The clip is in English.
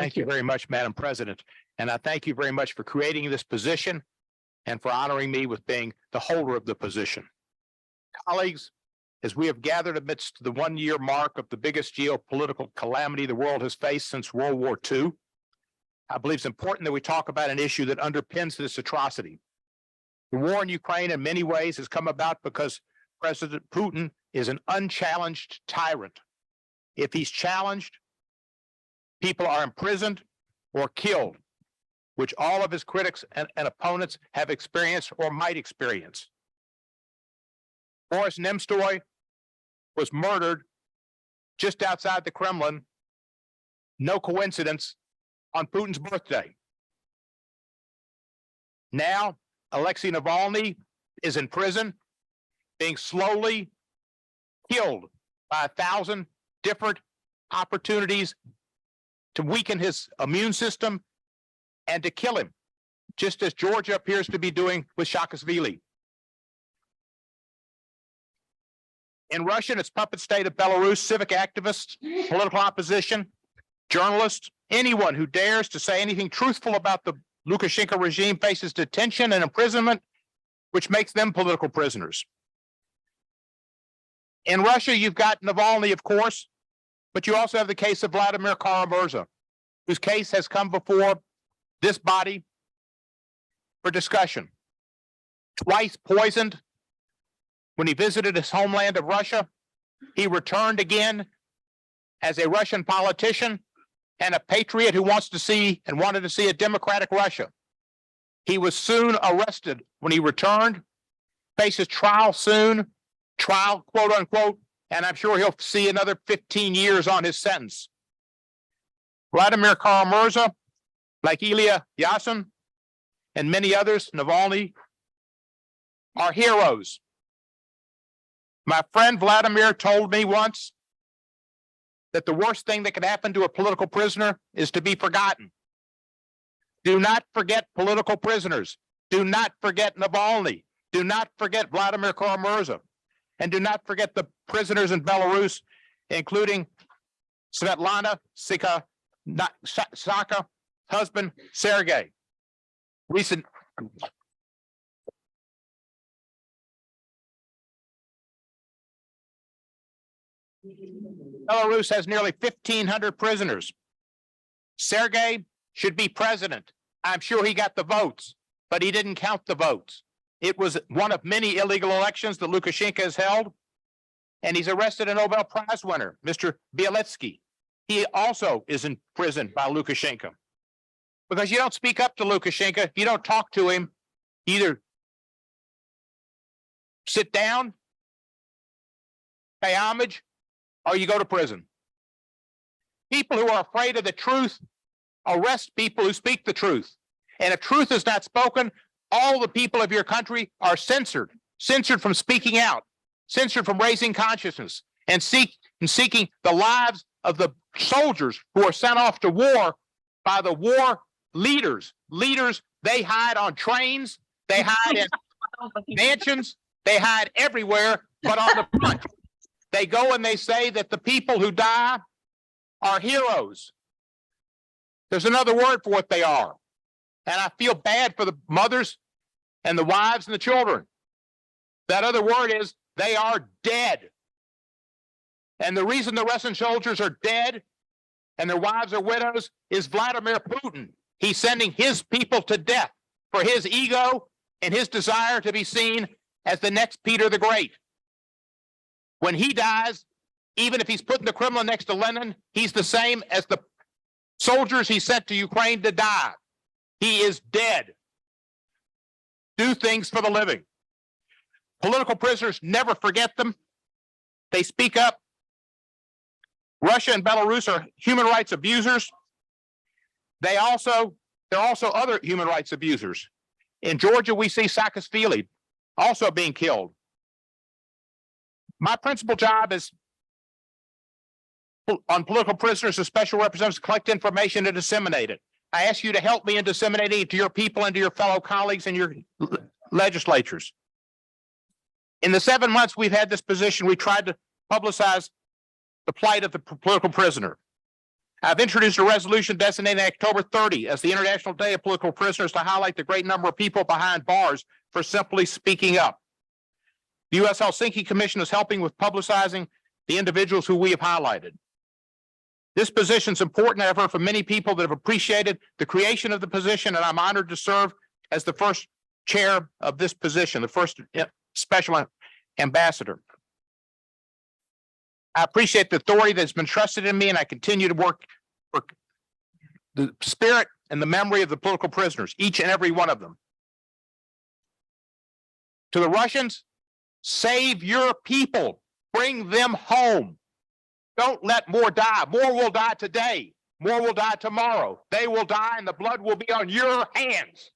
Thank you very much, Madam President. And I thank you very much for creating this position and for honoring me with being the holder of the position. Colleagues, as we have gathered amidst the 1-year mark of the biggest geopolitical calamity the world has faced since World War II, I believe it's important that we talk about an issue that underpins this atrocity. The war in Ukraine in many ways has come about because President Putin is an unchallenged tyrant. If he's challenged, people are imprisoned or killed, which all of his critics and opponents have experienced or might experience. Boris Nemtsov was murdered just outside the Kremlin, no coincidence, on Putin's birthday. Now, Alexei Navalny is in prison, being slowly killed by 1,000 different opportunities to weaken his immune system and to kill him, just as Georgia appears to be doing with Saakashvili. In Russia and its puppet state of Belarus, civic activists, political opposition, journalists, anyone who dares to say anything truthful about the Lukashenko regime faces detention and imprisonment, which makes them political prisoners. In Russia, you've got Navalny, of course, but you also have the case of Vladimir Kara-Murza, whose case has come before this body for discussion. Twice poisoned when he visited his homeland of Russia. He returned again as a Russian politician and a patriot who wants to see and wanted to see a democratic Russia. He was soon arrested when he returned, faces trial soon, trial quote unquote, and I'm sure he'll see another 15 years on his sentence. Vladimir Kara-Murza, like Ilya Yasin and many others, Navalny, are heroes. My friend Vladimir told me once that the worst thing that could happen to a political prisoner is to be forgotten. Do not forget political prisoners. Do not forget Navalny. Do not forget Vladimir Kara-Murza. And do not forget the prisoners in Belarus, including Svetlana Saka, husband Sergei. Belarus has nearly 1,500 prisoners. Sergei should be president. I'm sure he got the votes, but he didn't count the votes. It was one of many illegal elections that Lukashenko has held, and he's arrested a Nobel Prize winner, Mr. Bielitsky. He also is in prison by Lukashenko. Because you don't speak up to Lukashenko, you don't talk to him, either sit down, pay homage, or you go to prison. People who are afraid of the truth arrest people who speak the truth. And if truth is not spoken, all the people of your country are censored from speaking out, censored from raising consciousness, and seeking the lives of the soldiers who are sent off to war by the war leaders. Leaders, they hide on trains, they hide in mansions, they hide everywhere, but on the front. They go and they say that the people who die are heroes. There's another word for what they are. And I feel bad for the mothers and the wives and the children. That other word is they are dead. And the reason the Russian soldiers are dead and their wives are widows is Vladimir Putin. He's sending his people to death for his ego and his desire to be seen as the next Peter the Great. When he dies, even if he's put in the Kremlin next to Lenin, he's the same as the soldiers he sent to Ukraine to die. He is dead. Do things for the living. Political prisoners, never forget them. They speak up. Russia and Belarus are human rights abusers. There are also other human rights abusers. In Georgia, we see Saakashvili also being killed. My principal job is on political prisoners as special representatives to collect information and disseminate it. I ask you to help me in disseminating it to your people and to your fellow colleagues and your legislatures. In the 7 months we've had this position, we tried to publicize the plight of the political prisoner. I've introduced a resolution designating October 30 as the International Day of Political Prisoners to highlight the great number of people behind bars for simply speaking up. The U.S. Helsinki Commission is helping with publicizing the individuals who we have highlighted. This position is important. I've heard from many people that have appreciated the creation of the position, and I'm honored to serve as the first chair of this position, the first special ambassador. I appreciate the authority that's been trusted in me, and I continue to work for the spirit and the memory of the political prisoners, each and every one of them. To the Russians, save your people, bring them home. Don't let more die. More will die today. More will die tomorrow. They will die, and the blood will be on your hands.